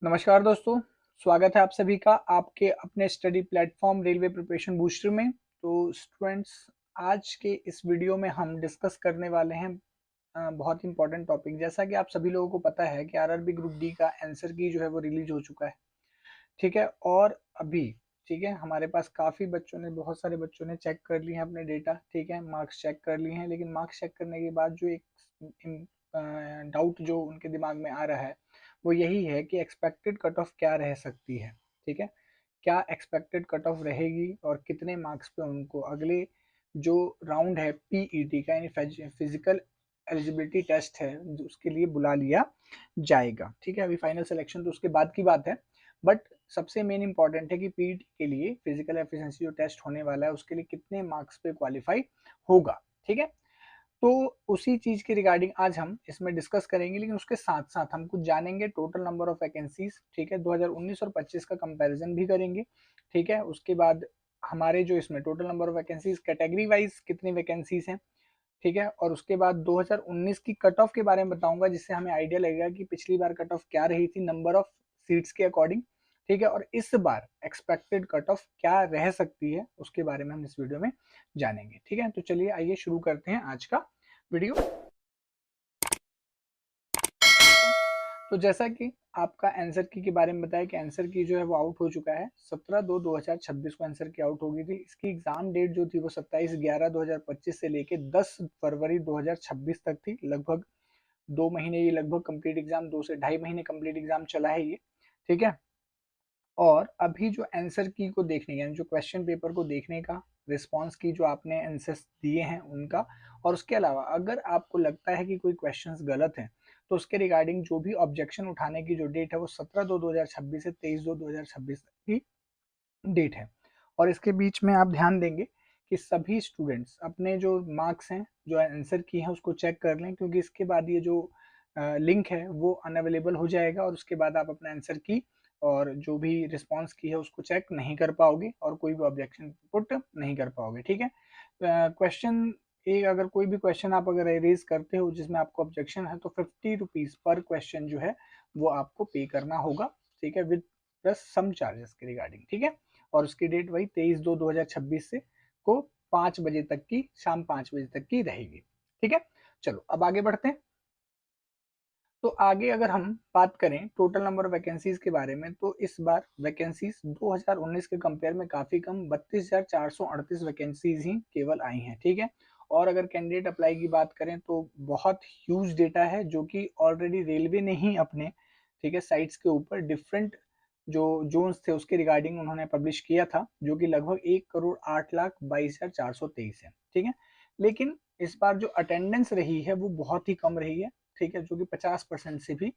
नमस्कार दोस्तों, स्वागत है आप सभी का आपके अपने study platform railway preparation booster में। तो स्टूडेंट्स, आज के इस वीडियो में हम डिस्कस करने वाले हैं बहुत इंपॉर्टेंट टॉपिक। जैसा कि आप सभी लोगों को पता है कि आरआरबी ग्रुप डी का आंसर की जो है वो रिलीज हो चुका है, ठीक है। और अभी ठीक है, हमारे पास काफ़ी बच्चों ने, बहुत सारे बच्चों ने चेक कर लिए हैं अपने डेटा, ठीक है, मार्क्स चेक कर लिए हैं। लेकिन मार्क्स चेक करने के बाद जो एक डाउट जो उनके दिमाग में आ रहा है वो यही है कि एक्सपेक्टेड कट ऑफ क्या रह सकती है, ठीक है। क्या एक्सपेक्टेड कट ऑफ रहेगी और कितने मार्क्स पे उनको अगले जो राउंड है पीईटी का, यानी फिजिकल एलिजिबिलिटी टेस्ट है, उसके लिए बुला लिया जाएगा, ठीक है। अभी फाइनल सिलेक्शन तो उसके बाद की बात है, बट सबसे मेन इंपॉर्टेंट है कि पीईटी के लिए फिजिकल एफिशिएंसी जो टेस्ट होने वाला है उसके लिए कितने मार्क्स पे क्वालिफाई होगा, ठीक है। तो उसी चीज के रिगार्डिंग आज हम इसमें डिस्कस करेंगे, लेकिन उसके साथ साथ हम कुछ जानेंगे टोटल नंबर ऑफ वैकेंसीज, ठीक है, 2019 और 25 का कंपैरिजन भी करेंगे, ठीक है। उसके बाद हमारे जो इसमें total number of vacancies category wise कितनी वैकेंसीज हैं, ठीक है। और उसके बाद 2019 की कट ऑफ के बारे में बताऊंगा, जिससे हमें आइडिया लगेगा कि पिछली बार कट ऑफ क्या रही थी नंबर ऑफ सीट्स के अकॉर्डिंग, ठीक है। और इस बार एक्सपेक्टेड कट ऑफ क्या रह सकती है उसके बारे में हम इस वीडियो में जानेंगे, ठीक है। तो चलिए आइए शुरू करते हैं आज का वीडियो। तो जैसा कि आपका आंसर की के बारे में बताया कि आंसर की जो है वो आउट हो चुका है, 17/2/2026 को आंसर की आउट हो गई थी। इसकी एग्जाम डेट जो थी वो 27/11/2025 से लेके 10 फरवरी 2026 तक थी। लगभग 2 महीने, ये लगभग कंप्लीट एग्जाम, 2 से ढाई महीने कंप्लीट एग्जाम चला है ये, ठीक है। और अभी जो आंसर की को देखने का, यानी जो क्वेश्चन पेपर को देखने का, रिस्पॉन्स की जो आपने आंसर्स दिए हैं उनका, और उसके अलावा अगर आपको लगता है कि कोई क्वेश्चंस गलत हैं तो उसके रिगार्डिंग जो भी ऑब्जेक्शन उठाने की जो डेट है वो 17/2/2026 से 23/2/2026 की डेट है। और इसके बीच में आप ध्यान देंगे कि सभी स्टूडेंट्स अपने जो मार्क्स हैं, जो आंसर की है, उसको चेक कर लें, क्योंकि इसके बाद ये जो लिंक है वो अनअवेलेबल हो जाएगा और उसके बाद आप अपना आंसर की और जो भी रिस्पांस की है उसको चेक नहीं कर पाओगे और कोई भी ऑब्जेक्शन पुट नहीं कर पाओगे, ठीक है। क्वेश्चन एक, अगर कोई भी क्वेश्चन आप अगर रेज करते हो जिसमें आपको ऑब्जेक्शन है तो 50 रुपीज पर क्वेश्चन जो है वो आपको पे करना होगा, ठीक है, विद प्लस सम चार्जेस के रिगार्डिंग, ठीक है। और उसकी डेट वही 23/2/2026 से को 5 बजे तक की, शाम 5 बजे तक की रहेगी, ठीक है। चलो अब आगे बढ़ते हैं। तो आगे अगर हम बात करें टोटल नंबर ऑफ वैकेंसीज के बारे में, तो इस बार वैकेंसीज 2019 के कंपेयर में काफी कम, 32,438 वैकेंसीज ही केवल आई हैं, ठीक है। और अगर कैंडिडेट अप्लाई की बात करें तो बहुत ह्यूज डेटा है जो कि ऑलरेडी रेलवे ने ही अपने, ठीक है, साइट्स के ऊपर डिफरेंट जो जोन्स थे उसके रिगार्डिंग उन्होंने पब्लिश किया था, जो कि लगभग 1,08,22,423 है, ठीक है। लेकिन इस बार जो अटेंडेंस रही है वो बहुत ही कम रही है, ठीक है, जो कि 50% से भी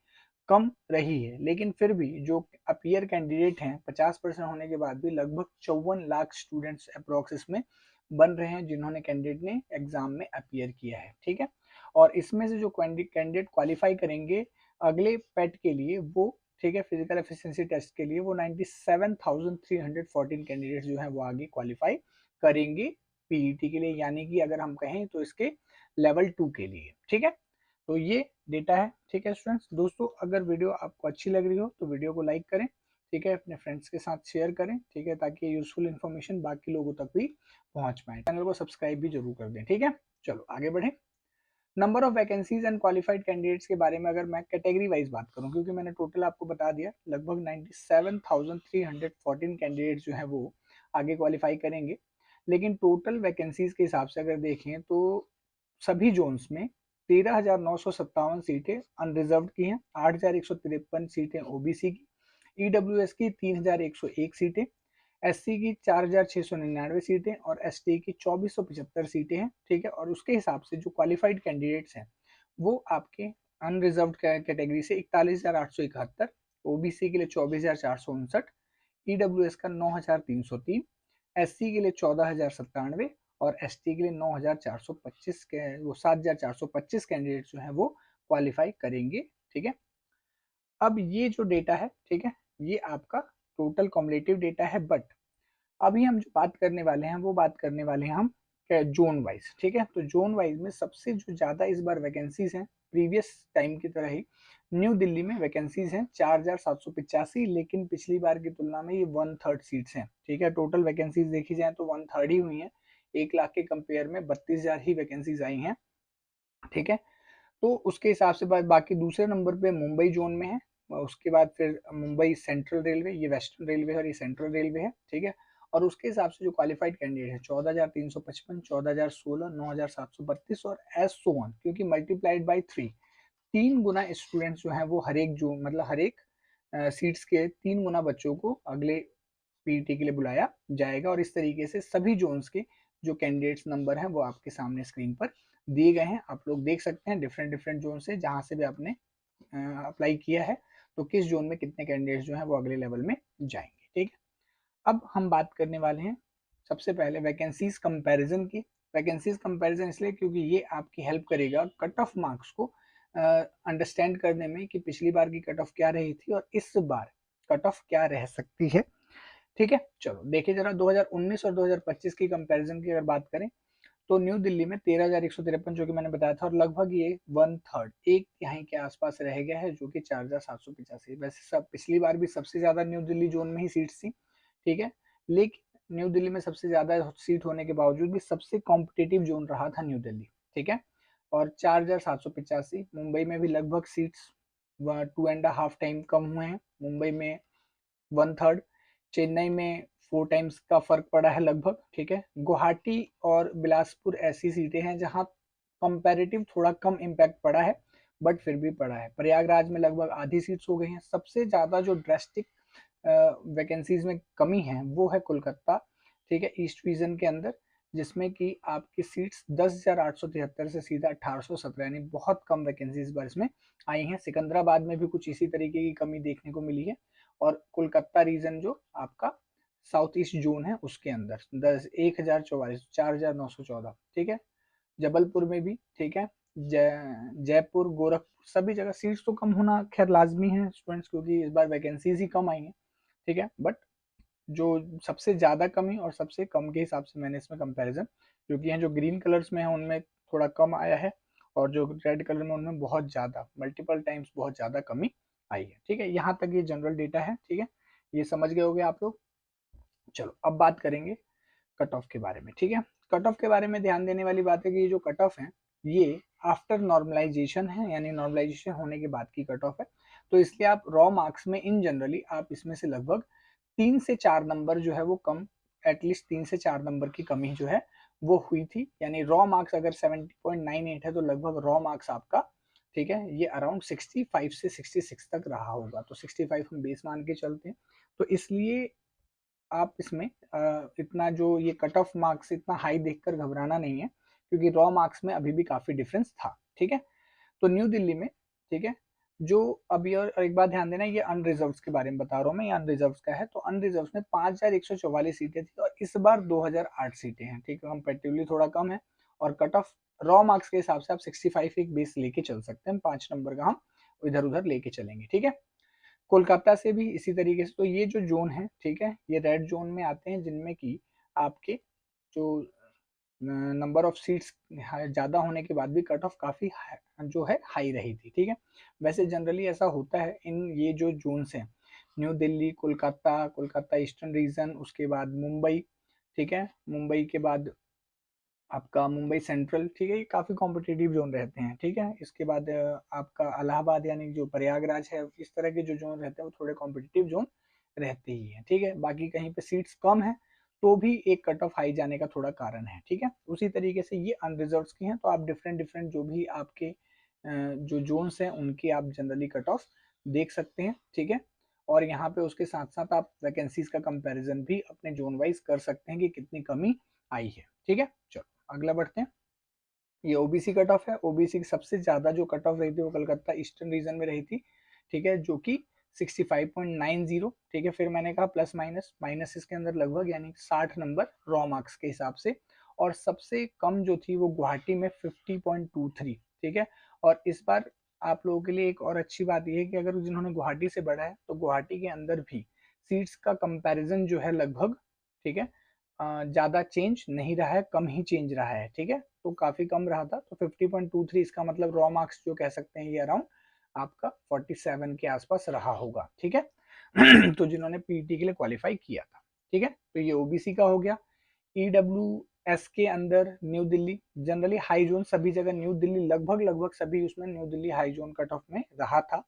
कम रही है। लेकिन फिर भी जो अपीयर कैंडिडेट हैं, 50% होने के बाद भी लगभग 54 लाख स्टूडेंट्स अप्रोक्स इसमें बन रहे हैं जिन्होंने कैंडिडेट ने एग्जाम में अपीयर किया है, ठीक है। और इसमें से जो कैंडिडेट क्वालिफाई करेंगे अगले पेट के लिए वो, ठीक है, फिजिकल एफिशिएंसी टेस्ट के लिए, वो 97,314 कैंडिडेट जो है वो आगे क्वालिफाई करेंगे पीईटी के लिए, यानी कि अगर हम कहें तो इसके लेवल 2 के लिए, ठीक है। तो ये डेटा है, ठीक है स्टूडेंट्स। दोस्तों, अगर वीडियो आपको अच्छी लग रही हो तो वीडियो को लाइक करें, ठीक है, अपने फ्रेंड्स के साथ शेयर करें, ठीक है, ताकि ये यूजफुल इन्फॉर्मेशन बाकी लोगों तक भी पहुंच पाए। चैनल को सब्सक्राइब भी जरूर कर दें, ठीक है। चलो आगे बढ़ें। Number of vacancies and qualified candidates के बारे में अगर मैं कैटेगरी वाइज बात करूं, क्योंकि मैंने टोटल आपको बता दिया, लगभग 97,314 कैंडिडेट्स जो है वो आगे क्वालिफाई करेंगे। लेकिन टोटल वैकेंसीज के हिसाब से अगर देखें तो सभी जोन्स में 13,957 सीटें अनरिजर्व की हैं, 8,153 सीटें ओबीसी की, ईडब्ल्यूएस की 3,101 सीटें, एससी की 4,699 सीटें और एसटी की 2,475 सीटें हैं, ठीक है। और उसके हिसाब से जो क्वालिफाइड कैंडिडेट्स हैं वो आपके अनरिजर्व कैटेगरी से 41,871, ओबीसी के लिए 24,459, ईडब्ल्यूएस का 9,303, एससी के लिए 14,097 और एसटी के लिए 9,425 के, वो 7,425 कैंडिडेट जो हैं वो क्वालिफाई करेंगे, ठीक है। अब ये जो डेटा है, ठीक है, ये आपका टोटल कॉमुलेटिव डेटा है, बट अभी हम जो बात करने वाले हैं वो बात करने वाले हैं हम जोन वाइज, ठीक है। तो जोन वाइज में सबसे जो ज्यादा इस बार वैकेंसीज हैं प्रीवियस टाइम की तरह ही, न्यू दिल्ली में वैकेंसीज हैं 4785, लेकिन पिछली बार की तुलना में ये 1/3 सीट्स हैं, ठीक है। टोटल वैकेंसीज देखी जाए तो 1/3 ही हुई हैं, 1 लाख के कंपेयर में 32,000 ही वैकेंसीज आई हैं, ठीक है। तो उसके हिसाब से बाकी दूसरे नंबर पे मुंबई जोन में है, उसके बाद फिर मुंबई सेंट्रल रेलवे, ये वेस्टर्न रेलवे और ये सेंट्रल रेलवे है, ठीक है। और उसके हिसाब से जो क्वालिफाइड कैंडिडेट है 14,355, 14,016, 9,732 और एज सो ऑन, क्योंकि मल्टीप्लाइड बाई 3, 3 गुना स्टूडेंट्स जो है वो हर एक जो मतलब हर एक सीट्स के 3 गुना बच्चों को अगले पीईटी के लिए बुलाया जाएगा। और इस तरीके से सभी जोन्स के जो कैंडिडेट्स नंबर हैं वो आपके सामने स्क्रीन पर दिए गए हैं, आप लोग देख सकते हैं डिफरेंट डिफरेंट जोन से, जहां से भी आपने अप्लाई किया है तो किस जोन में कितने कैंडिडेट्स जो हैं वो अगले लेवल में जाएंगे, ठीक है। अब हम बात करने वाले हैं सबसे पहले वैकेंसीज कंपैरिजन की। वैकेंसीज कंपैरिजन इसलिए क्योंकि ये आपकी हेल्प करेगा कट ऑफ मार्क्स को अंडरस्टैंड करने में कि पिछली बार की कट ऑफ क्या रही थी और इस बार कट ऑफ क्या रह सकती है, ठीक है। चलो देखिए जरा 2019 और 2025 की कंपैरिजन की अगर बात करें तो न्यू दिल्ली में 13,153 जो कि मैंने बताया था, और लगभग ये 1/3 एक तिहाई के आसपास रह गया है, जो कि 4,785। वैसे सब पिछली बार भी सबसे ज्यादा न्यू दिल्ली जोन में ही सीट्स थी, ठीक है। लेकिन न्यू दिल्ली में सबसे ज्यादा सीट होने के बावजूद भी सबसे कॉम्पिटेटिव जोन रहा था न्यू दिल्ली, ठीक है। और 4,785, मुंबई में भी लगभग सीट्स 2.5 टाइम कम हुए हैं, मुंबई में 1/3, चेन्नई में 4 टाइम्स का फर्क पड़ा है लगभग, ठीक है। गुवाहाटी और बिलासपुर ऐसी सीटें हैं जहां कंपैरेटिव थोड़ा कम इम्पैक्ट पड़ा है, बट फिर भी पड़ा है। प्रयागराज में लगभग आधी सीट्स हो गई हैं। सबसे ज्यादा जो ड्रेस्टिक वैकेंसीज में कमी है वो है कोलकाता, ठीक है, ईस्ट रीजन के अंदर, जिसमें कि आपकी सीट्स 10,873 से सीधा 1,817, यानी बहुत कम वैकेंसी इस बार इसमें आई हैं। सिकंदराबाद में भी कुछ इसी तरीके की कमी देखने को मिली है। और कोलकाता रीजन जो आपका साउथ ईस्ट जोन है उसके अंदर 1,044, 4,914, ठीक है। जबलपुर में भी, ठीक है, जयपुर, गोरखपुर, सभी जगह सीट्स तो कम होना खैर लाजमी है स्टूडेंट्स, क्योंकि इस बार वैकेंसीज ही कम आई हैं, ठीक है। बट जो सबसे ज्यादा कमी और सबसे कम के हिसाब से मैंने इसमें कंपैरिजन जो कि हैं, जो ग्रीन कलर्स में है उनमें थोड़ा कम आया है, और जो रेड कलर में उनमें बहुत ज्यादा मल्टीपल टाइम्स बहुत ज्यादा कमी आई है, ठीक है। यहाँ तक ये जनरल डेटा है, ठीक है, ये समझ गए होंगे आप लोग। चलो अब बात करेंगे कट ऑफ के बारे में, ठीक है। कट ऑफ के बारे में ध्यान देने वाली बात है कि ये जो कट ऑफ है ये आफ्टर नॉर्मलाइजेशन है, यानी नॉर्मलाइजेशन होने के बाद की कट ऑफ है। तो इसलिए आप रॉ मार्क्स में इन जनरली आप इसमें से लगभग 3 से 4 नंबर जो है वो कम, एटलीस्ट 3 से 4 नंबर की कमी जो है वो हुई थी। यानी रॉ मार्क्स अगर 70.98 है तो लगभग रॉ मार्क्स आपका, ठीक है, ये अराउंड 65 से 66 तक रहा होगा। तो 65 हम बेस मान के चलते हैं, तो इसलिए आप इसमें इतना जो ये कट ऑफ मार्क्स इतना हाई देखकर घबराना नहीं है, क्योंकि रॉ मार्क्स में अभी भी काफी डिफरेंस था, ठीक है। तो न्यू दिल्ली में, ठीक है, जो अभी और एक बात ध्यान देना, ये अनरिजर्व के बारे में बता रहा हूँ मैं, ये अनरिजर्व का है। तो अनरिजर्व में 5,144 सीटें थी और इस बार 2,008 सीटें हैं, ठीक है, कंपेरेटिवली थोड़ा कम है। और कट ऑफ रॉ मार्क्स के हिसाब से आप 65 एक बेस लेके चल सकते हैं, 5 नंबर का हम इधर उधर लेके चलेंगे, ठीक है। कोलकाता से भी इसी तरीके से। तो ये जो जोन है, ठीक है, ये रेड जोन में आते हैं, जिनमें कि आपके जो नंबर ऑफ सीट्स ज्यादा होने के बाद भी कट ऑफ काफी जो है हाई रही थी, ठीक है। वैसे जनरली ऐसा होता है इन ये जो जोन्स हैं, new Delhi, Kolkata, Kolkata eastern region, उसके बाद मुंबई, ठीक है, मुंबई के बाद आपका मुंबई सेंट्रल, ठीक है, ये काफी कॉम्पिटिटिव जोन रहते हैं, ठीक है। इसके बाद आपका इलाहाबाद यानी जो प्रयागराज है, इस तरह के जो जोन रहते हैं वो थोड़े कॉम्पिटिटिव जोन रहते ही हैं, ठीक है। बाकी कहीं पे सीट्स कम है तो भी एक कट ऑफ हाई जाने का थोड़ा कारण है, ठीक है। उसी तरीके से ये अनरिजर्व की हैं, तो आप डिफरेंट डिफरेंट जो भी आपके जो जोन्स हैं उनकी आप जनरली कट ऑफ देख सकते हैं, ठीक है। और यहाँ पे उसके साथ साथ आप वैकेंसीज का कंपैरिजन भी अपने जोन वाइज कर सकते हैं कि कितनी कमी आई है, ठीक है। चलो अगला बढ़ते हैं। ये ओबीसी कट ऑफ है। ओबीसी की सबसे ज्यादा जो कट ऑफ रही थी वो कलकत्ता ईस्टर्न रीजन में रही थी, ठीक है, जो कि 65.90, ठीक है। फिर मैंने कहा प्लस माइनस, माइनस इसके अंदर लगभग यानी 60 नंबर रॉ मार्क्स के हिसाब से। और सबसे कम जो थी वो गुवाहाटी में 50.23, ठीक है। और इस बार आप लोगों के लिए एक और अच्छी बात यह है कि अगर जिन्होंने गुवाहाटी से बढ़ा है तो गुवाहाटी के अंदर भी सीट्स का कंपैरिजन जो है लगभग, ठीक है, ज्यादा चेंज नहीं रहा है, कम ही चेंज रहा है, ठीक है। तो काफी कम रहा था, तो 50.23 इसका मतलब रॉ मार्क्स जो कह सकते हैं ये अराउंड आपका 47 के आसपास रहा होगा, ठीक है। तो जिन्होंने पीटी के लिए क्वालिफाई किया था, ठीक है। तो ये ओबीसी का हो गया। ईडब्ल्यूएस के अंदर new Delhi, generally high zone सभी जगह न्यू दिल्ली, लगभग लगभग सभी उसमें new Delhi high zone cut off में रहा था,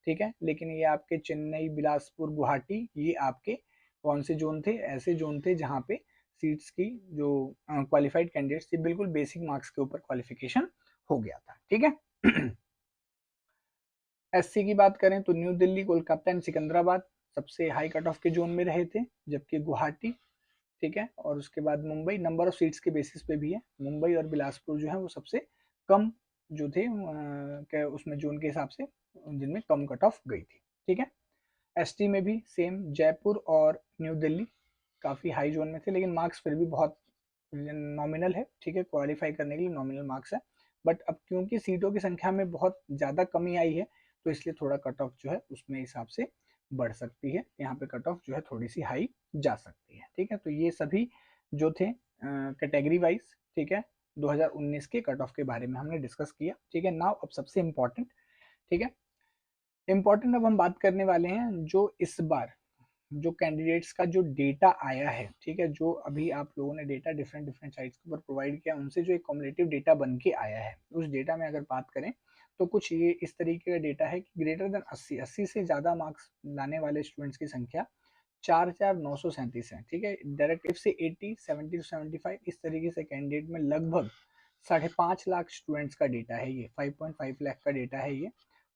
ठीक है। लेकिन ये आपके चेन्नई, बिलासपुर, गुवाहाटी, ये आपके कौन से जोन थे, ऐसे जोन थे जहाँ पे सीट्स की जो क्वालिफाइड कैंडिडेट्स थी बिल्कुल बेसिक मार्क्स के ऊपर क्वालिफिकेशन हो गया था, ठीक है। एससी की बात करें तो न्यू दिल्ली, कोलकाता एंड सिकंदराबाद सबसे हाई कट ऑफ के जोन में रहे थे, जबकि गुवाहाटी, ठीक है, और उसके बाद मुंबई नंबर ऑफ सीट्स के बेसिस पे भी है, मुंबई और बिलासपुर जो है वो सबसे कम जो थे उसमें जोन के हिसाब से जिनमें कम कट ऑफ गई थी, ठीक है। एसटी में भी सेम, जयपुर और न्यू दिल्ली काफ़ी हाई जोन में थे, लेकिन मार्क्स फिर भी बहुत नॉमिनल है, ठीक है, क्वालिफाई करने के लिए नॉमिनल मार्क्स है। बट अब क्योंकि सीटों की संख्या में बहुत ज़्यादा कमी आई है, तो इसलिए थोड़ा कट ऑफ जो है उसमें हिसाब से बढ़ सकती है, यहाँ पे कट ऑफ जो है थोड़ी सी हाई जा सकती है, ठीक है। तो ये सभी जो थे कैटेगरी वाइज, ठीक है, 2019 के कट ऑफ के बारे में हमने डिस्कस किया, ठीक है। नाउ अब सबसे इम्पोर्टेंट, ठीक है, इम्पोर्टेंट अब हम बात करने वाले हैं जो इस बार जो कैंडिडेट्स का जो डेटा आया है, ठीक है, जो अभी आप लोगों ने डेटा डिफरेंट डिफरेंट साइट्स के ऊपर प्रोवाइड किया, उनसे जो एक कॉम्युलेटिव डेटा बन के आया है, उस डेटा में अगर बात करें तो कुछ ये इस तरीके का डेटा है कि ग्रेटर देन 80 से ज़्यादा मार्क्स लाने वाले स्टूडेंट्स की संख्या 4,937 है, ठीक है। डायरेक्टिव से 80, 70 टू 75 इस तरीके से कैंडिडेट में लगभग 5.5 लाख स्टूडेंट्स का डेटा है, ये 5.5 लाख का डेटा है ये,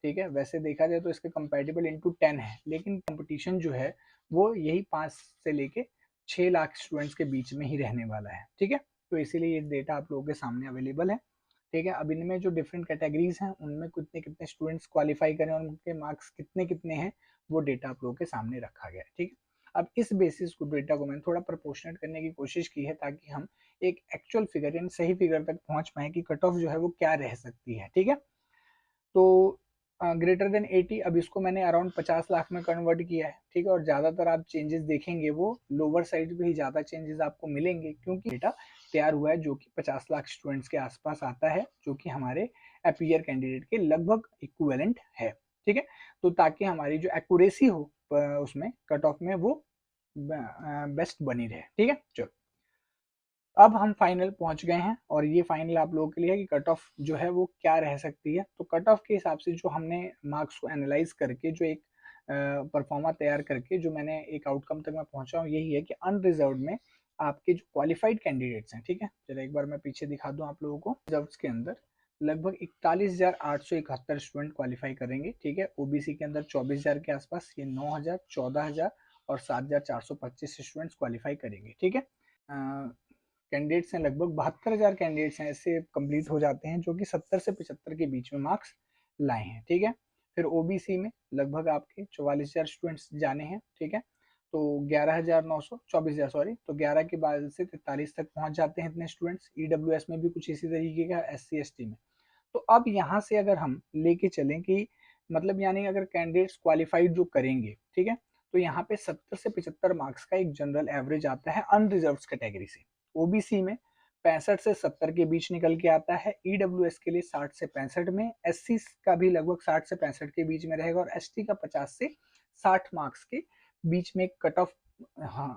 ठीक है। वैसे देखा जाए तो इसके कंपैटिबल इंटू 10 है, लेकिन कंपटीशन जो है वो यही 5 से लेके 6 लाख स्टूडेंट्स के बीच में ही रहने वाला है, ठीक है। तो इसीलिए ये डेटा आप लोगों के सामने अवेलेबल है, ठीक है। अब इनमें जो डिफरेंट कैटेगरीज हैं उनमें कितने कितने स्टूडेंट्स क्वालिफाई करें और उनके मार्क्स कितने कितने हैं, वो डेटा आप लोगों के सामने रखा गया है, ठीक है। अब इस बेसिस को डेटा को मैंने थोड़ा प्रोपोर्शनेट करने की कोशिश की है, ताकि हम एक एक्चुअल फिगर यानी सही फिगर तक पहुंच पाए कि कट ऑफ जो है वो क्या रह सकती है, ठीक है। तो ग्रेटर देन 80, अब इसको मैंने अराउंड 50 लाख में कन्वर्ट किया है, ठीक है। और ज़्यादातर आप चेंजेस देखेंगे वो लोअर साइड पे ही ज़्यादा चेंजेस आपको मिलेंगे, क्योंकि डेटा तैयार हुआ है जो कि 50 लाख स्टूडेंट्स के आसपास आता है, जो कि हमारे अपीयर कैंडिडेट के लगभग इक्विवेलेंट है, ठीक है। तो ताकि हमारी जो एक्यूरेसी हो उसमें कट ऑफ में वो बेस्ट बनी रहे, ठीक है। चलो अब हम फाइनल पहुंच गए हैं, और ये फाइनल आप लोगों के लिए है कि कट ऑफ जो है वो क्या रह सकती है। तो कट ऑफ के हिसाब से जो हमने मार्क्स को एनालाइज करके जो एक परफॉर्मा तैयार करके जो मैंने एक आउटकम तक मैं पहुंचा हूँ, यही है कि अनरिजर्व में आपके जो क्वालिफाइड कैंडिडेट्स हैं, ठीक है, चलो एक बार मैं पीछे दिखा दूं आप लोगों को, रिजर्व के अंदर लगभग 41,871 स्टूडेंट क्वालिफाई करेंगे, ठीक है। ओबीसी के अंदर 24,000 के आसपास, ये 9,000, 14,000 और 7,425 स्टूडेंट्स क्वालिफाई करेंगे, ठीक है। कैंडिडेट्स हैं लगभग 72,000 कैंडिडेट्स हैं ऐसे कंप्लीट हो जाते हैं जो कि 70 से 75 के बीच में मार्क्स लाए हैं, ठीक है। फिर ओबीसी में लगभग आपके 44,000 स्टूडेंट्स जाने हैं, ठीक है। तो 11,900, 24,000 सॉरी, तो 11 के बाद से 43 तक पहुंच जाते हैं इतने स्टूडेंट्स। ईडब्ल्यूएस में भी कुछ इसी तरीके का, एससी एसटी में। तो अब यहाँ से अगर हम लेके चलें कि मतलब यानी अगर कैंडिडेट्स क्वालिफाइड जो करेंगे, ठीक है, तो यहाँ पे 70 से 75 मार्क्स का एक जनरल एवरेज आता है अनरिजर्व कैटेगरी से। ओबीसी में 65 से 70 के बीच निकल के आता है, ईडब्ल्यूएस के लिए 60 से 65 में, एससी का भी लगभग 60 से 65 के बीच में रहेगा, और एसटी का 50 से 60 मार्क्स के बीच में कट ऑफ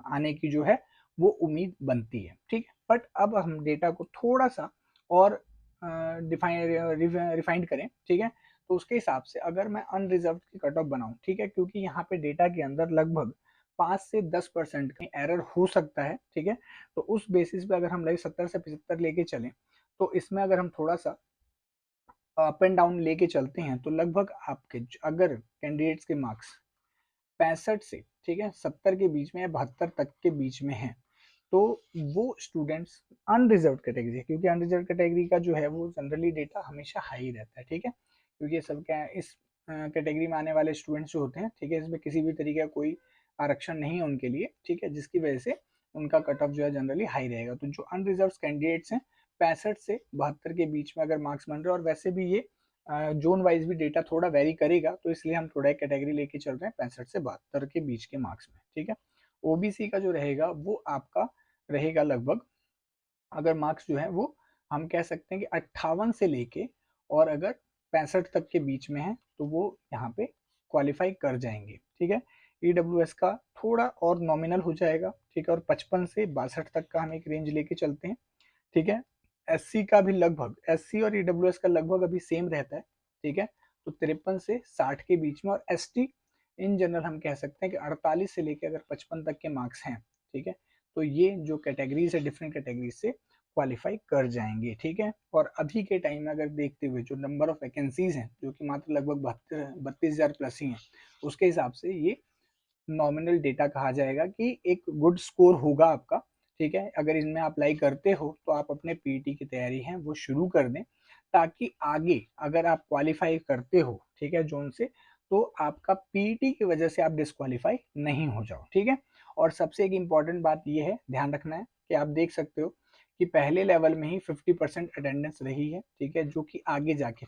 आने की जो है वो उम्मीद बनती है, ठीक है। बट अब हम डेटा को थोड़ा सा और रिफाइंड करें, ठीक है, तो उसके हिसाब से अगर मैं अनरिजर्व की कट ऑफ बनाऊं, ठीक है, क्योंकि यहाँ पे डेटा के अंदर लगभग 5 से 10% का एरर हो सकता है, ठीक है। तो उस बेसिस पे अगर हम लाइक 70 से 75 लेके चलें, तो इसमें अगर हम थोड़ा सा अप एंड डाउन लेके चलते हैं, तो लगभग आपके अगर कैंडिडेट्स के मार्क्स 65 से, ठीक है, 70 के बीच में या 72 तक के बीच में है, तो वो स्टूडेंट्स अनरिजर्व कैटेगरी है, क्योंकि अनरिजर्व कैटेगरी का जो है वो जनरली डेटा हमेशा हाई रहता है, ठीक है। क्योंकि सब क्या है, इस कैटेगरी में आने वाले स्टूडेंट्स जो होते हैं, ठीक है, इसमें किसी भी तरीके का कोई आरक्षण नहीं है उनके लिए, ठीक है, जिसकी वजह से उनका कट ऑफ जो है जनरली हाई रहेगा। तो जो अनरिजर्व कैंडिडेट्स हैं 65 से 72 के बीच में अगर मार्क्स बन रहे हैं, और वैसे भी ये जोन वाइज भी डेटा थोड़ा वेरी करेगा, तो इसलिए हम थोड़ा एक कैटेगरी लेके चल रहे हैं 65 से 72 के बीच के मार्क्स में, ठीक है। ओबीसी का जो रहेगा वो आपका रहेगा लगभग, अगर मार्क्स जो है वो हम कह सकते हैं कि 58 से लेके, और अगर 65 तक के बीच में है तो वो यहाँ पे क्वालिफाई कर जाएंगे। ठीक है, ईडब्ल्यूएस का थोड़ा और नॉमिनल हो जाएगा। ठीक है, और 55 से 62 तक का हम एक रेंज लेके चलते हैं। ठीक है, एससी का भी लगभग, एससी और ईडब्ल्यूएस का लगभग अभी सेम रहता है। ठीक है, तो 53 से 60 के बीच में। और एसटी इन जनरल हम कह सकते हैं कि 48 से लेकर अगर 55 तक के मार्क्स हैं, ठीक है, तो ये जो कैटेगरीज है डिफरेंट कैटेगरीज से क्वालिफाई कर जाएंगे। ठीक है, और अभी के टाइम में अगर देखते हुए जो नंबर ऑफ वैकेंसीज हैं जो कि मात्र लगभग 32,000 प्लस ही हैं, उसके हिसाब से ये नॉमिनल डेटा कहा जाएगा कि एक गुड स्कोर होगा आपका। ठीक है, अगर इसमें अप्लाई करते हो तो आप अपने पीईटी की तैयारी है वो शुरू कर दें, ताकि आगे अगर आप क्वालिफाई करते हो, ठीक है, जोन से, तो आपका पीईटी की वजह से आप डिस्क्वालीफाई नहीं हो जाओ। ठीक है, और सबसे एक इम्पॉर्टेंट बात ये है, ध्यान रखना है कि आप देख सकते हो कि पहले लेवल में ही 50% अटेंडेंस रही है। ठीक है, जो कि आगे जाके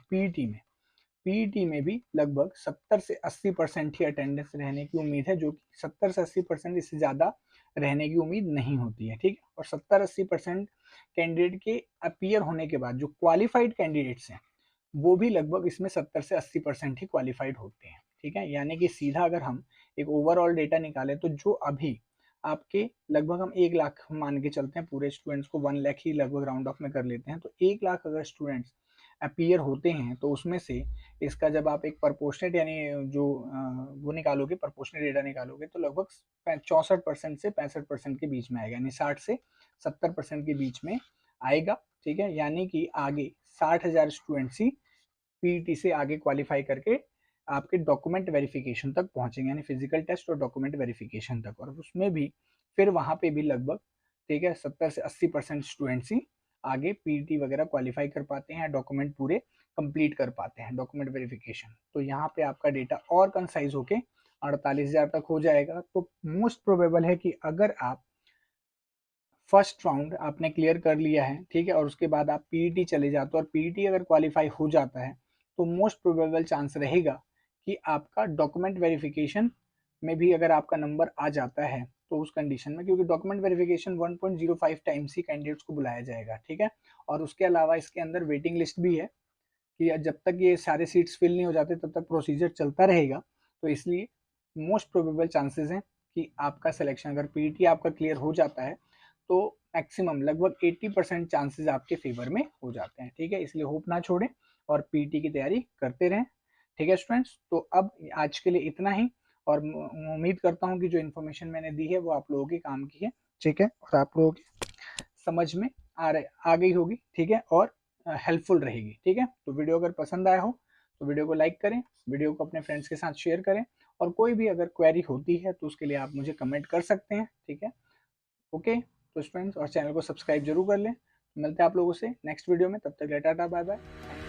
पीईटी में भी लगभग 70 से 80% ही अटेंडेंस रहने की उम्मीद है, जो कि 70 से 80%, इससे ज़्यादा रहने की उम्मीद नहीं होती है। ठीक है, और 70-80% कैंडिडेट के अपीयर होने के बाद जो क्वालिफाइड कैंडिडेट्स हैं वो भी लगभग इसमें 70 से 80% ही क्वालिफाइड होते हैं। ठीक है, यानी कि सीधा अगर हम एक ओवरऑल डेटा निकालें तो जो अभी आपके लगभग हम 1 लाख मान के चलते हैं, पूरे स्टूडेंट्स को 1 लाख ही लगभग राउंड ऑफ में कर लेते हैं, तो 1 लाख अगर स्टूडेंट्स अपीयर होते हैं तो उसमें से इसका जब आप एक प्रपोर्शनेट यानी जो वो निकालोगे, प्रपोर्शनेट डेटा निकालोगे, तो लगभग 64% से 65% के बीच में आएगा, यानी 60 से 70% के बीच में आएगा। ठीक है, यानी कि आगे 60,000 स्टूडेंट्स ही पीईटी से आगे क्वालिफाई करके आपके डॉक्यूमेंट वेरिफिकेशन तक पहुंचेंगे, यानी फिजिकल टेस्ट और डॉक्यूमेंट वेरिफिकेशन तक। और उसमें भी फिर वहां पे भी लगभग, ठीक है, 70 से 80% स्टूडेंट्स ही आगे पीईटी वगैरह क्वालिफाई कर पाते हैं, डॉक्यूमेंट पूरे कंप्लीट कर पाते हैं, डॉक्यूमेंट वेरिफिकेशन। तो यहाँ पे आपका डेटा और कंसाइज होके 48,000 तक हो जाएगा। तो मोस्ट प्रोबेबल है कि अगर आप फर्स्ट राउंड आपने क्लियर कर लिया है, ठीक है, और उसके बाद आप पीईटी चले जाते हो और पीईटी अगर क्वालिफाई हो जाता है तो मोस्ट प्रोबेबल चांस रहेगा कि आपका डॉक्यूमेंट वेरिफिकेशन में भी अगर आपका नंबर आ जाता है तो उस कंडीशन में, क्योंकि डॉक्यूमेंट वेरिफिकेशन 1.05 टाइम्स ही कैंडिडेट्स को बुलाया जाएगा। ठीक है, और उसके अलावा इसके अंदर वेटिंग लिस्ट भी है कि जब तक ये सारे सीट्स फिल नहीं हो जाते तब तक प्रोसीजर चलता रहेगा। तो इसलिए मोस्ट प्रोबेबल चांसेस हैं कि आपका सिलेक्शन, अगर पीईटी आपका क्लियर हो जाता है तो मैक्सिमम लगभग 80% चांसेस आपके फेवर में हो जाते हैं। ठीक है, इसलिए होप ना छोड़ें और पीईटी की तैयारी करते रहें। ठीक है स्टूडेंट्स, तो अब आज के लिए इतना ही, और उम्मीद करता हूँ कि जो इन्फॉर्मेशन मैंने दी है वो आप लोगों के काम की है। ठीक है, और आप लोगों की समझ में आ गई होगी। ठीक है, और हेल्पफुल रहेगी। ठीक है, तो वीडियो अगर पसंद आया हो तो वीडियो को लाइक करें, वीडियो को अपने फ्रेंड्स के साथ शेयर करें, और कोई भी अगर क्वेरी होती है तो उसके लिए आप मुझे कमेंट कर सकते हैं। ठीक है, ओके, तो फ्रेंड्स, और चैनल को सब्सक्राइब जरूर कर लें। मिलते हैं आप लोगों से नेक्स्ट वीडियो में, तब तक टाटा बाय बाय।